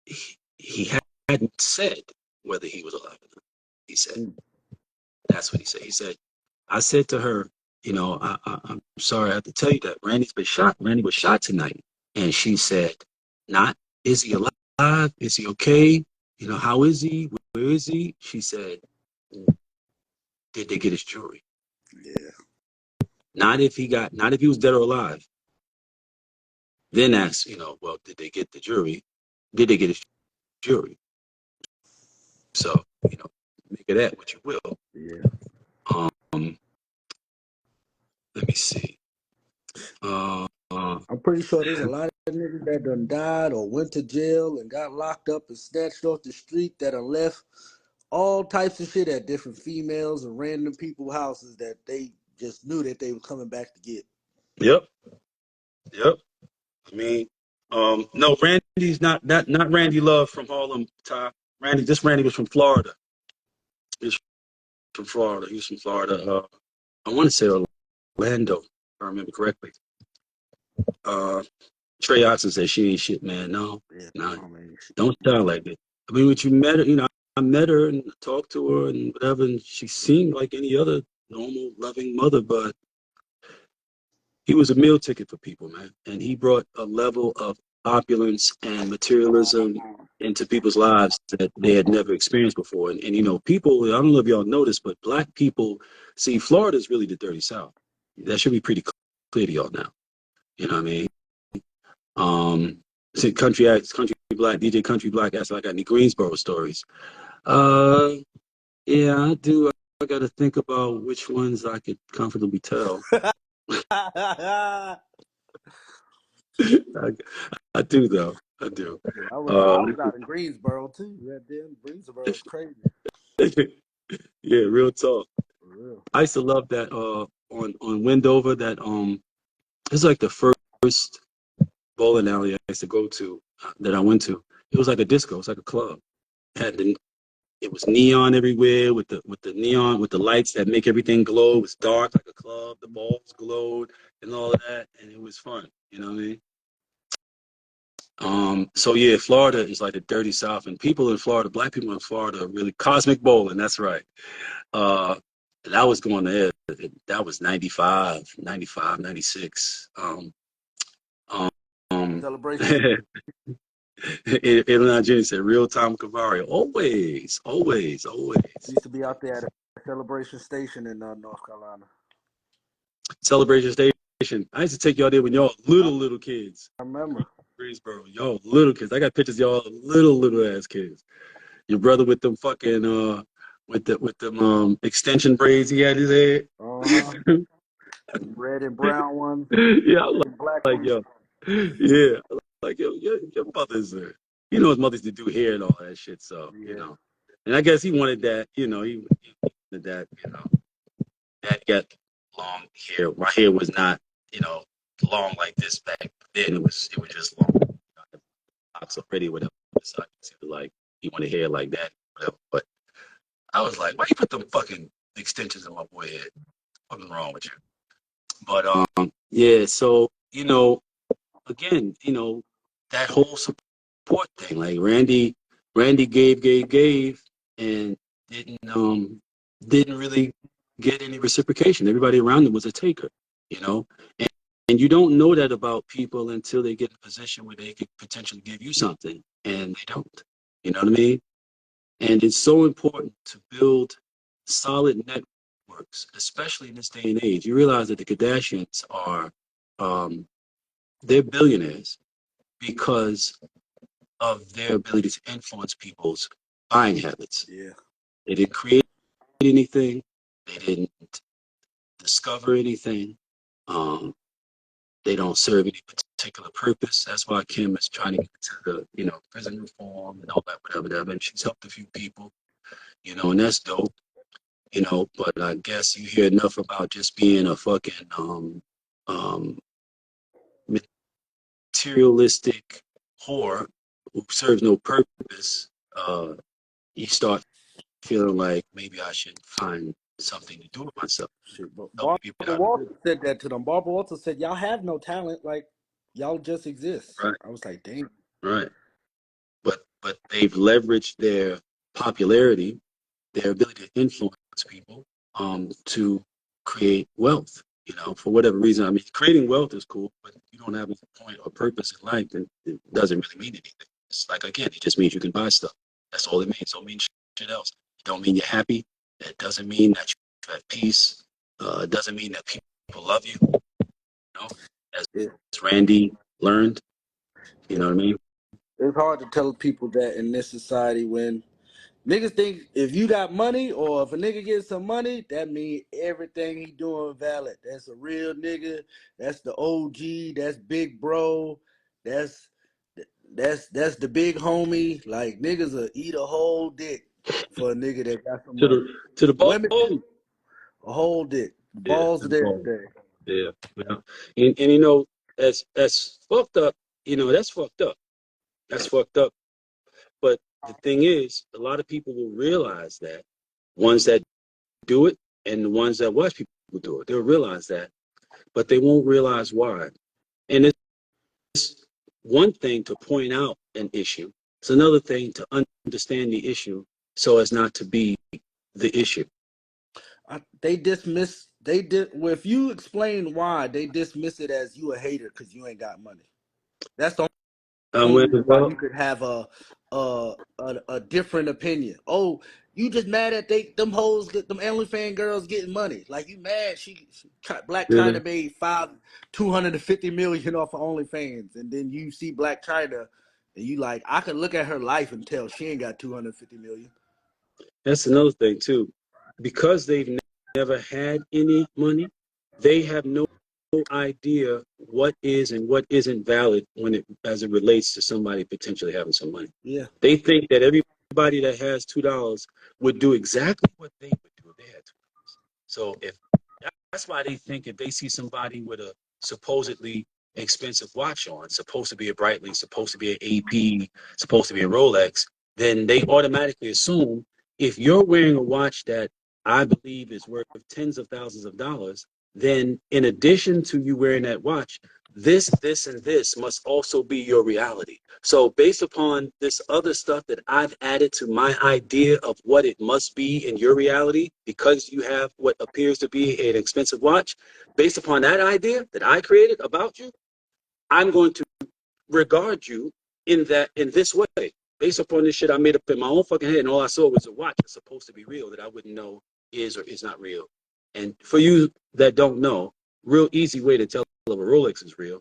He hadn't said whether he was alive or not. He said, that's what he said. He said, I said to her, you know, I'm sorry I have to tell you that Randy's been shot. Randy was shot tonight. And she said, not, is he alive? Is he okay? You know, how is he? Where is he? She said, did they get his jewelry? Yeah. Not if he was dead or alive. Then ask, you know, well, did they get the jury? Did they get his jury? So, you know, make of that what you will. Yeah. Let me see. I'm pretty sure there's a lot of niggas that done died or went to jail and got locked up and snatched off the street that are left all types of shit at different females and random people houses that they just knew that they were coming back to get. Yep. I mean, no, Randy's not Randy Love from Harlem, Ty. Randy was from Florida. He was from Florida. I want to say Orlando, if I remember correctly. Trey Oxen said she ain't shit, man. No, don't sound like it. I mean, when you met her, you know, I met her and talked to her and whatever, and she seemed like any other normal, loving mother, but he was a meal ticket for people, man. And he brought a level of opulence and materialism into people's lives that they had never experienced before. And you know, people, I don't know if y'all noticed, but black people, see, Florida is really the dirty South. That should be pretty clear to y'all now. You know what I mean? Country Black, DJ Country Black asked if I got any Greensboro stories. Yeah, I do. I got to think about which ones I could comfortably tell. I do, though. I do. I was out in Greensboro, too. That damn Greensboro is crazy. Yeah, real talk. For real. I used to love that on Wendover, that it's like the first bowling alley I used to go to that I went to. It was like a disco. It's like a club. It was neon everywhere with the neon, with the lights that make everything glow. It was dark like a club. The balls glowed and all of that, and it was fun. You know what I mean? So yeah, Florida is like the dirty South, and people in Florida, black people in Florida, are really cosmic bowling. That's right. That was going there. That was 95, 96. Celebration. Illinois Jenny said, real time Cavari. Always. Used to be out there at a celebration station in North Carolina. Celebration station. I used to take y'all there when y'all little kids. I remember. Greensboro. Y'all little kids. I got pictures of y'all little ass kids. Your brother with them fucking with them extension braids he had his head. Red and brown ones. Yeah, I black like ones. yo. Yeah. Like your mother's you know his mother's to do hair and all that shit, so you know. And I guess he wanted that, you know, he wanted that, you know. Dad got long hair. My hair was not, you know, long like this back then. It was just long. Not so pretty, whatever. So I just like he wanted hair like that, whatever. But I was like, why you put them fucking extensions in my boy head? What's wrong with you? But yeah, so you know, again, that whole support thing. Like Randy gave, and didn't really get any reciprocation. Everybody around him was a taker, you know. And you don't know that about people until they get in a position where they could potentially give you something, and they don't. You know what I mean? And it's so important to build solid networks, especially in this day and age. You realize that the Kardashians are, they're billionaires because of their ability to influence people's buying habits. Yeah. They didn't create anything. They didn't discover anything. They don't serve any particular purpose. That's why Kim is trying to get into the, prison reform and all that, whatever. And she's helped a few people, and that's dope. But I guess you hear enough about just being a fucking materialistic whore who serves no purpose. You start feeling like maybe I should find something to do with myself. Shit, but Barbara Walters said that to them. Barbara Walters said, "Y'all have no talent. Like, y'all just exist." Right. I was like, "Damn." Right. But they've leveraged their popularity, their ability to influence people, to create wealth. For whatever reason. I mean, creating wealth is cool, but you don't have a point or purpose in life, then it doesn't really mean anything. It's like, again, it just means you can buy stuff. That's all it means. It don't mean shit else. It don't mean you're happy. It doesn't mean that you have peace. It doesn't mean that people love you. As Randy learned. You know what I mean? It's hard to tell people that in this society when niggas think if you got money or if a nigga gets some money, that means everything he doing valid. That's a real nigga. That's the OG. That's big bro. That's the big homie. Like niggas will eat a whole dick for a nigga that got some money. To the ball. Women too. A whole dick. Balls of everything. Yeah. And that's fucked up. That's fucked up. That's fucked up. But the thing is, a lot of people will realize that, ones that do it and the ones that watch people do it. They'll realize that, but they won't realize why. And it's one thing to point out an issue. It's another thing to understand the issue so as not to be the issue. They dismiss. They did. Well, if you explain why, they dismiss it as you a hater because you ain't got money. That's the only reason why you could have a different opinion. Oh, you just mad at them hoes, them OnlyFans girls getting money. Like you mad? Black China made $250 million off of OnlyFans, and then you see Black China, and you like, I could look at her life and tell she ain't got $250 million. That's another thing too, because they've never had any money. They have no idea what is and what isn't valid as it relates to somebody potentially having some money. Yeah, they think that everybody that has $2 would do exactly what they would do if they had $2. So that's why they think if they see somebody with a supposedly expensive watch on, supposed to be a Breitling, supposed to be an AP, supposed to be a Rolex, then they automatically assume if you're wearing a watch that I believe is worth tens of thousands of dollars, then in addition to you wearing that watch, this, and this must also be your reality. So based upon this other stuff that I've added to my idea of what it must be in your reality, because you have what appears to be an expensive watch, based upon that idea that I created about you, I'm going to regard you in this way. Based upon this shit I made up in my own fucking head, and all I saw was a watch that's supposed to be real that I wouldn't know is or is not real. And for you that don't know, real easy way to tell if a Rolex is real.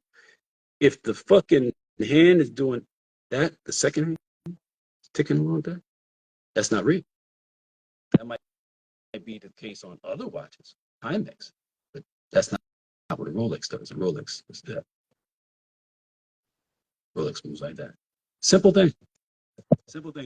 If the fucking hand is doing that, the second hand ticking along that, that's not real. That might be the case on other watches, Timex, but that's not what a Rolex does. A Rolex is that. Rolex moves like that. Simple thing,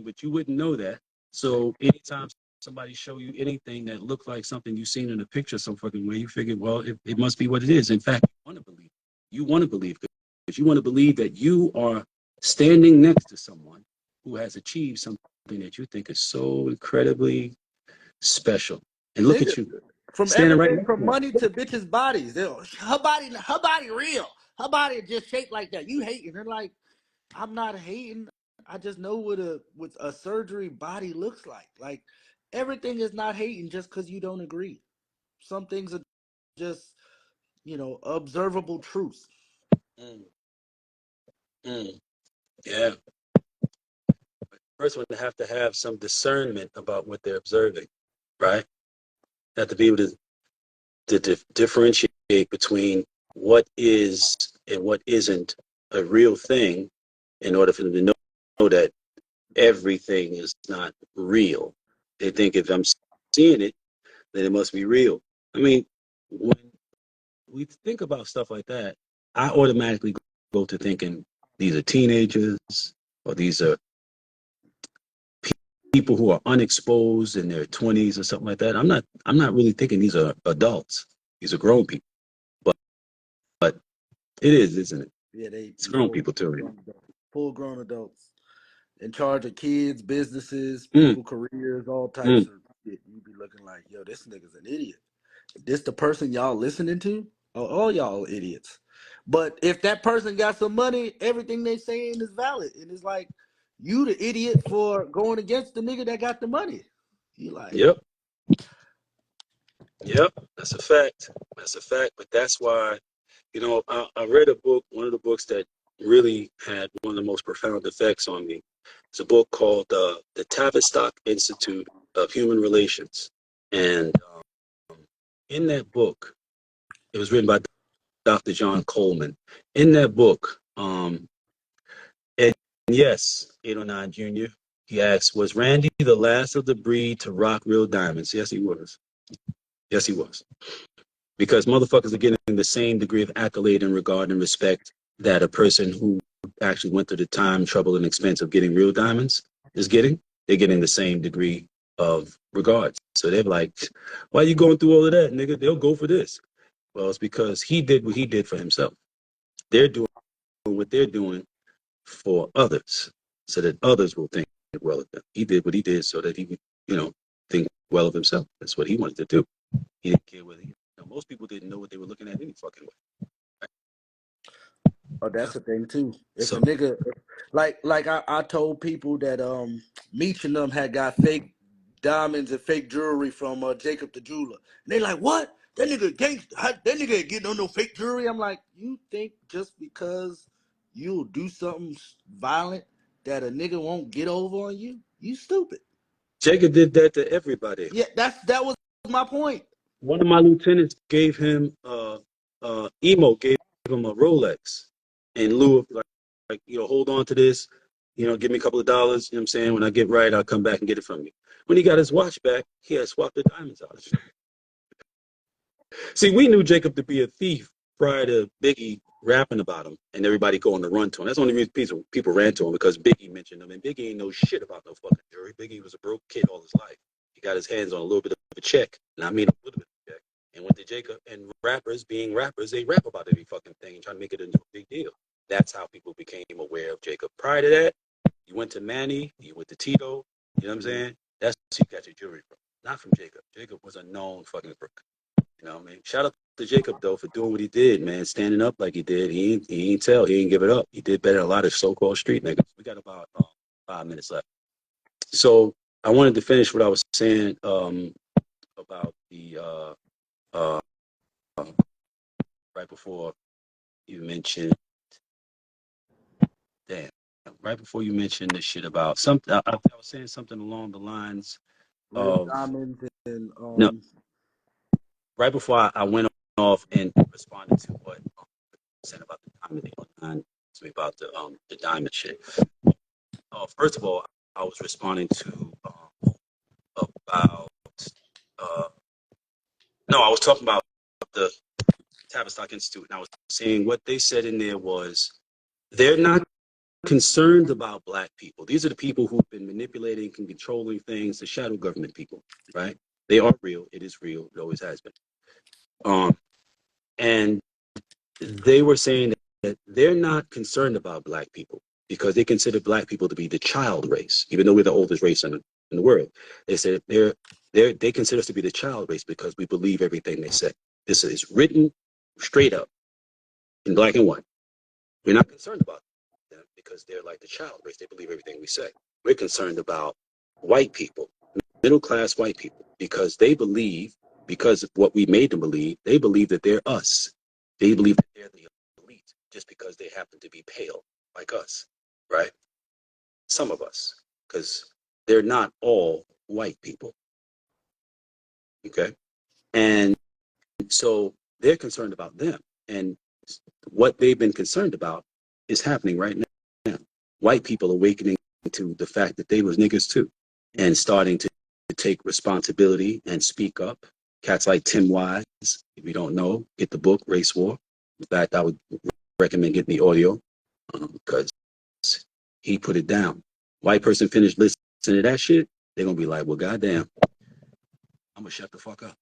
but you wouldn't know that. So anytime somebody show you anything that looked like something you've seen in a picture some fucking way, you figure, well, it must be what it is. In fact, you want to believe because you want to believe that you are standing next to someone who has achieved something that you think is so incredibly special. And look at you. From standing everything right from money to bitches' bodies. Her body real. her body is just shaped like that. You hating? They're like, I'm not hating. I just know what a surgery body looks like. Like everything is not hating just because you don't agree. Some things are just observable truths. Mm, mm, yeah. First one have to have some discernment about what they're observing, right? Have to be able to differentiate between what is and what isn't a real thing in order for them to know that everything is not real. They think if I'm seeing it, then it must be real. I mean, when we think about stuff like that, I automatically go to thinking these are teenagers or these are people who are unexposed in their 20s or something like that. I'm not really thinking these are adults. These are grown people. But it is, isn't it? Yeah, they It's grown people too. full grown adults in charge of kids, businesses, Mm, people, careers, all types mm. of shit. You be looking like, yo, this nigga's an idiot. This the person y'all listening to? Oh, all y'all idiots. But if that person got some money, everything they saying is valid. And it's like, you the idiot for going against the nigga that got the money. You like, Yep. Yep. That's a fact. That's a fact. But that's why, I read a book, one of the books that really had one of the most profound effects on me. It's a book called The Tavistock Institute of Human Relations. And in that book, it was written by Dr. John Coleman. In that book, and yes, 809 Jr., he asks, was Randy the last of the breed to rock real diamonds? Yes, he was. Yes, he was. Because motherfuckers are getting the same degree of accolade and regard and respect that a person who actually went through the time, trouble, and expense of getting real diamonds is getting. They're getting the same degree of regard. So they're like, why are you going through all of that, nigga? They'll go for this. Well, it's because he did what he did for himself. They're doing what they're doing for others so that others will think well of them. He did what he did so that he would, think well of himself. That's what he wanted to do. He didn't care whether most people didn't know what they were looking at any fucking way. oh, that's the thing too. If a So nigga like I told people that Meech and them had got fake diamonds and fake jewelry from Jacob the jeweler. And they like, what? That nigga that nigga ain't getting on no fake jewelry. I'm like, you think just because you'll do something violent that a nigga won't get over on you? You stupid. Jacob did that to everybody. Yeah, that was my point. One of my lieutenants gave him Emo gave him a Rolex in lieu of like hold on to this, give me a couple of dollars, you know what I'm saying? When I get right, I'll come back and get it from you. When he got his watch back, he had swapped the diamonds out. See, we knew Jacob to be a thief prior to Biggie rapping about him and everybody going to run to him. That's the only reason people ran to him, because Biggie mentioned him, and Biggie ain't know shit about no fucking jury. Biggie was a broke kid all his life. He got his hands on a little bit of a check, and I mean a little bit of a check. And went to Jacob, and rappers being rappers, they rap about every fucking thing and try to make it into a big deal. That's how people became aware of Jacob. Prior to that, you went to Manny, you went to Tito, you know what I'm saying? That's who you got your jewelry from, not from Jacob. Jacob was a known fucking crook. You know what I mean? Shout out to Jacob, though, for doing what he did, man. Standing up like he did. He ain't tell. He ain't give it up. He did better than a lot of so-called street niggas. We got about 5 minutes left. So I wanted to finish what I was saying about the right before you mentioned, damn, right before you mentioned the shit about something. I was saying something along the lines Real of, diamonds and no, right before I went off and responded to what said about the diamond on about the diamond shit. First of all, I was responding to about no, I was talking about the Tavistock Institute, and I was saying what they said in there was they're not concerned about black people. These are the people who've been manipulating and controlling things, the shadow government people, right? They are real. It is real. It always has been. And they were saying that they're not concerned about black people because they consider black people to be the child race, even though we're the oldest race in the world. They said they consider us to be the child race because we believe everything they say. This is written straight up. in black and white. We're not concerned about them because they're like the child race. They believe everything we say. We're concerned about white people, middle-class white people, because they believe, because of what we made them believe, they believe that they're us. They believe that they're the elite just because they happen to be pale like us, right? Some of us, because they're not all white people, okay? And so they're concerned about them. And what they've been concerned about is happening right now. White people awakening to the fact that they was niggas too, and starting to take responsibility and speak up. Cats like Tim Wise, if you don't know, get the book Race War. In fact, I would recommend getting the audio because he put it down. White person finished listening to that shit, they're gonna be like, well, goddamn, I'm gonna shut the fuck up.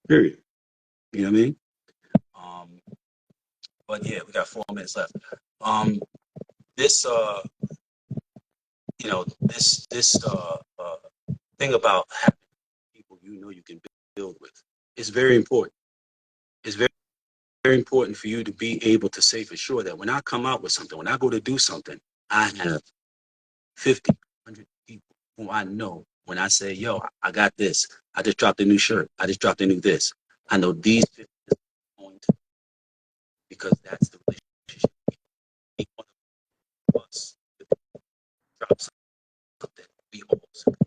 Period. You know what I mean? But yeah, we got 4 minutes left. This thing about having people you know you can build with is very important. It's very, very important for you to be able to say for sure that when I come out with something, when I go to do something, I have 50, 100 people who I know when I say, yo, I got this. I just dropped a new shirt. I just dropped a new this. I know these 50 are going to, because that's the relationship. Each one of us drops something. We all support.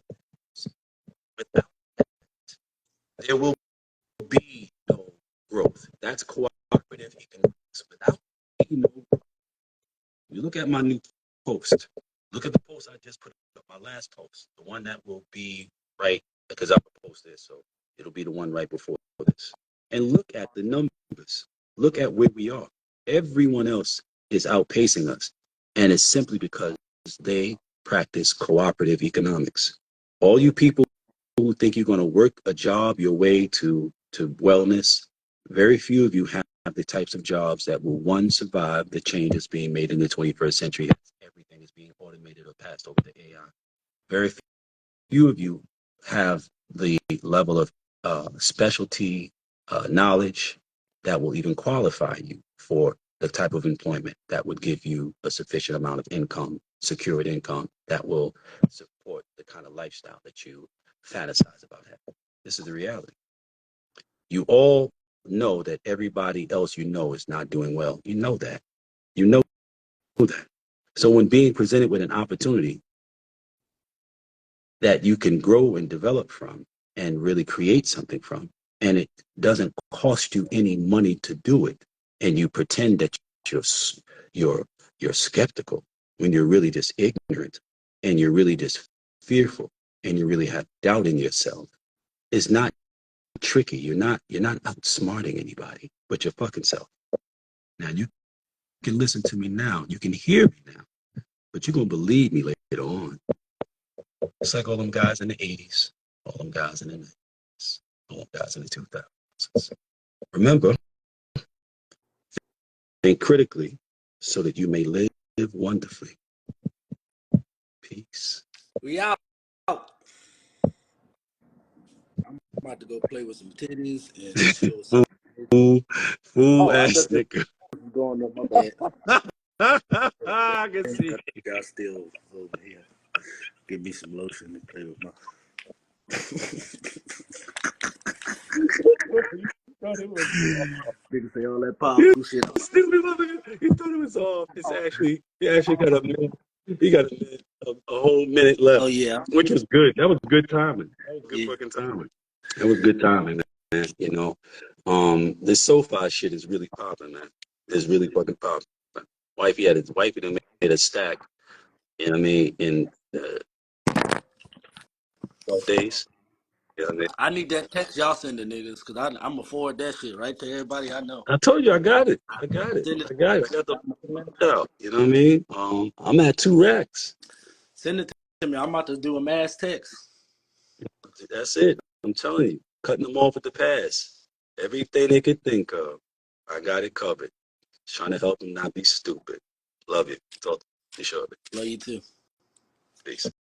Without that, there will be no growth. That's cooperative economics. Without no growth. You look at my new post. Look at the post I just put up, my last post, the one that will be right, because I will post this, so it'll be the one right before this. And look at the numbers. Look at where we are. Everyone else is outpacing us, and it's simply because they practice cooperative economics. All you people who think you're going to work a job your way to wellness, very few of you have the types of jobs that will, one, survive the changes being made in the 21st century. Everything is being automated or passed over to AI. Very few of you have the level of specialty knowledge that will even qualify you for the type of employment that would give you a sufficient amount of income, secured income, that will support the kind of lifestyle that you fantasize about having. This is the reality. You all know that everybody else you know is not doing well. You know that. You know that. So when being presented with an opportunity that you can grow and develop from and really create something from, and it doesn't cost you any money to do it, and you pretend that you're skeptical when you're really just ignorant, and you're really just fearful, and you really have doubt in yourself, it's not tricky. You're not outsmarting anybody but your fucking self. Now you can listen to me now. You can hear me now, but you're gonna believe me later on. It's like all them guys in the 80s, all them guys in the 90s, all them guys in the 2000s. Remember, think critically so that you may live wonderfully. Peace. We out. I'm about to go play with some titties and chill with some Fool ass nigga. going up my bad. I can see. Y'all still over here. Give me some lotion to play with my. Nigga say all that powerful shit. Stupid motherfucker. He thought it was off. It's actually, he actually got a minute. He got a whole minute left. Oh yeah, Which was good. That was good timing. That was good yeah. fucking timing. That was good timing, man. You know, this SoFi shit is really popping, man. It's really fucking popping. Wifey done made a stack. You know what I mean? In 12 days. You know what I mean? I need that text y'all send the niggas because I'm gonna forward that shit right to everybody I know. I told you I got it. I got it. I got the out. You know what I mean? I'm at 2 racks. Send it to me. I'm about to do a mass text. That's it. I'm telling you, cutting them off at the pass. Everything they could think of, I got it covered. Trying to help them not be stupid. Love you. Talk to you shortly. Love you too. Peace.